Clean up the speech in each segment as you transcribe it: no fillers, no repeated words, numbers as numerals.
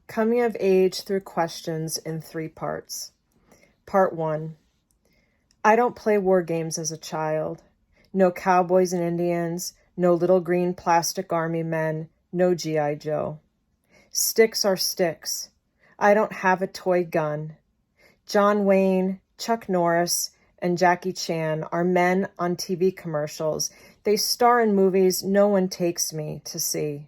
Coming of Age Through Questions in 3 parts. Part 1. I don't play war games as a child. No cowboys and Indians, no little green plastic army men, no G.I. Joe. Sticks are sticks. I don't have a toy gun. John Wayne, Chuck Norris, and Jackie Chan are men on TV commercials. They star in movies no one takes me to see.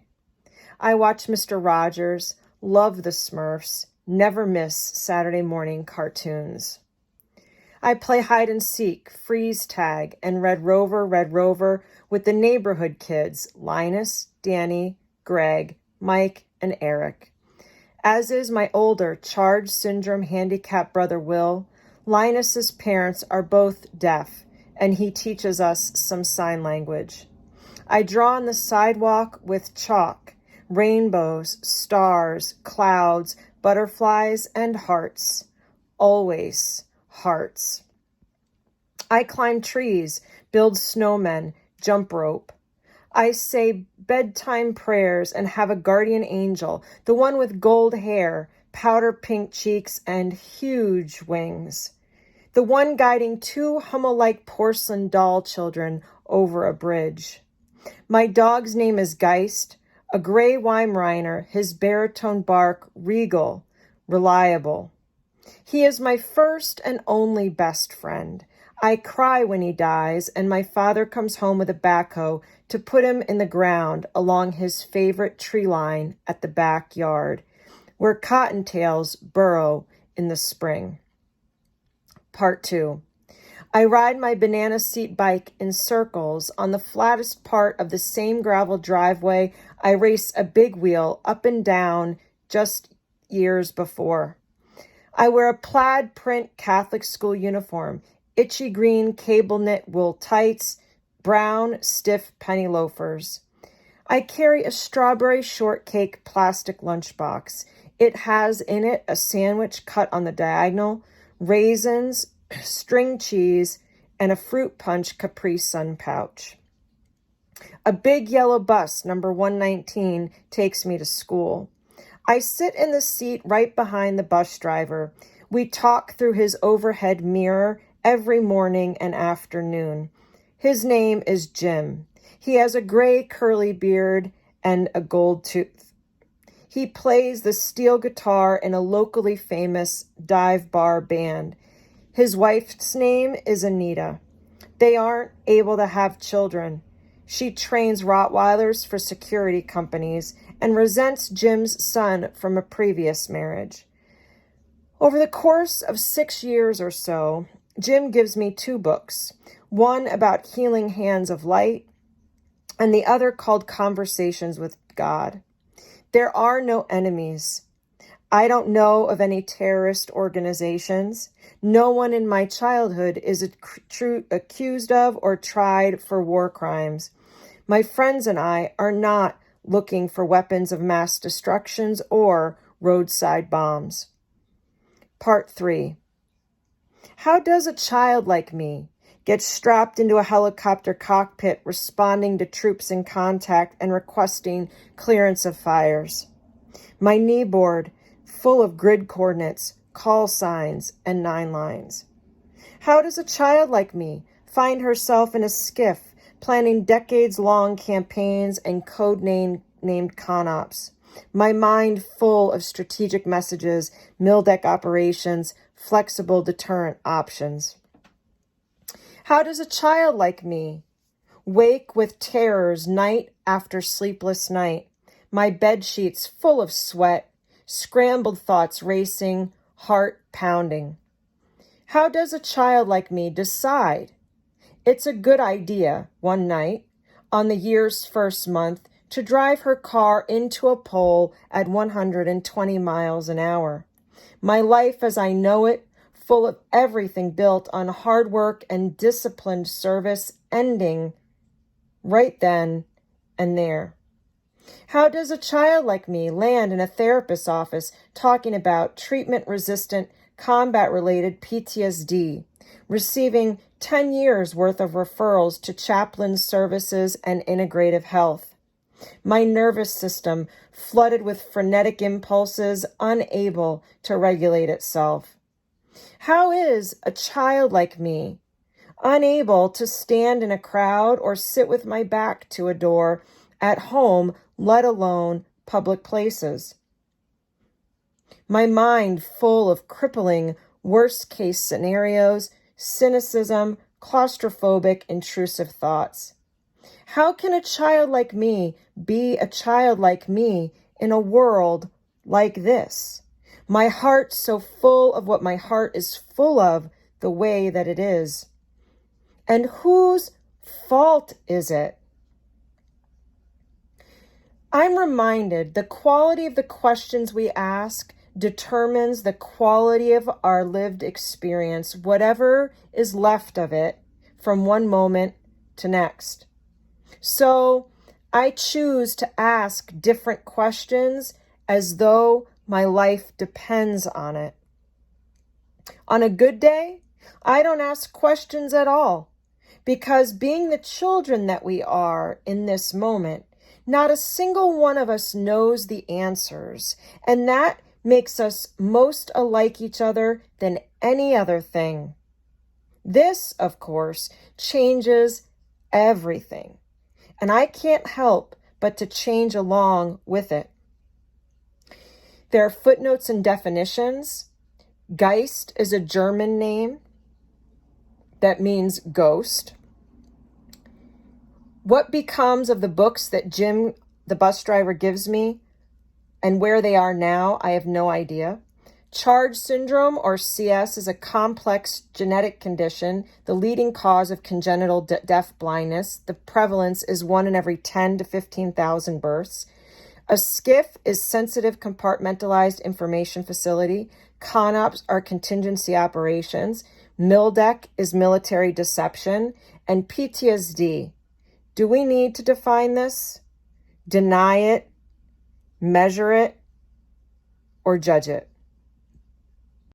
I watch Mr. Rogers, love the Smurfs, never miss Saturday morning cartoons. I play hide and seek, freeze tag, and Red Rover with the neighborhood kids, Linus, Danny, Greg, Mike, and Eric. As is my older charged syndrome handicapped brother Will. Linus's parents are both deaf, and he teaches us some sign language. I draw on the sidewalk with chalk, rainbows, stars, clouds, butterflies, and hearts. Always hearts. I climb trees, build snowmen, jump rope. I say bedtime prayers and have a guardian angel, the one with gold hair, powder pink cheeks, and huge wings. The one guiding 2 Hummel-like porcelain doll children over a bridge. My dog's name is Geist, a gray Weimaraner, his baritone bark regal, reliable. He is my first and only best friend. I cry when he dies, and my father comes home with a backhoe to put him in the ground along his favorite tree line at the backyard, where cottontails burrow in the spring. Part 2. I ride my banana seat bike in circles on the flattest part of the same gravel driveway I race a big wheel up and down just years before. I wear a plaid print Catholic school uniform, itchy green cable knit wool tights, brown stiff penny loafers. I carry a strawberry shortcake plastic lunchbox. It has in it a sandwich cut on the diagonal, raisins, string cheese, and a fruit punch Capri Sun pouch. A big yellow bus, number 119, takes me to school. I sit in the seat right behind the bus driver. We talk through his overhead mirror every morning and afternoon. His name is Jim. He has a gray curly beard and a gold tooth. He plays the steel guitar in a locally famous dive bar band. His wife's name is Anita. They aren't able to have children. She trains Rottweilers for security companies and resents Jim's son from a previous marriage. Over the course of 6 years or so, Jim gives me 2 books, one about healing hands of light and the other called Conversations with God. There are no enemies. I don't know of any terrorist organizations. No one in my childhood is accused of or tried for war crimes. My friends and I are not looking for weapons of mass destructions or roadside bombs. Part 3. How does a child like me get strapped into a helicopter cockpit responding to troops in contact and requesting clearance of fires? My knee board, full of grid coordinates, call signs, and 9 lines. How does a child like me find herself in a skiff planning decades-long campaigns and code-named CONOPS? My mind full of strategic messages, MILDEC operations, flexible deterrent options. How does a child like me wake with terrors night after sleepless night, my bed sheets full of sweat, scrambled thoughts racing, heart pounding? How does a child like me decide it's a good idea one night on the year's first month to drive her car into a pole at 120 miles an hour? My life as I know it, full of everything built on hard work and disciplined service, ending right then and there. How does a child like me land in a therapist's office talking about treatment-resistant, combat-related PTSD, receiving 10 years worth of referrals to chaplain services and integrative health? My nervous system flooded with frenetic impulses, unable to regulate itself. How is a child like me, unable to stand in a crowd or sit with my back to a door at home, let alone public places? My mind full of crippling worst-case scenarios, cynicism, claustrophobic, intrusive thoughts. How can a child like me be a child like me in a world like this? My heart so full of what my heart is full of the way that it is. And whose fault is it? I'm reminded the quality of the questions we ask determines the quality of our lived experience, whatever is left of it from one moment to next. So I choose to ask different questions as though my life depends on it. On a good day, I don't ask questions at all, because being the children that we are in this moment, not a single one of us knows the answers, and that makes us most alike each other than any other thing. This, of course, changes everything, and I can't help but to change along with it. There are footnotes and definitions. Geist is a German name that means ghost. What becomes of the books that Jim, the bus driver, gives me and where they are now, I have no idea. Charge syndrome, or CS, is a complex genetic condition, the leading cause of congenital deaf blindness. The prevalence is 1 in every 10 to 15,000 births. A SCIF is sensitive compartmentalized information facility. CONOPs are contingency operations. MILDEC is military deception. And PTSD. Do we need to define this, deny it, measure it, or judge it?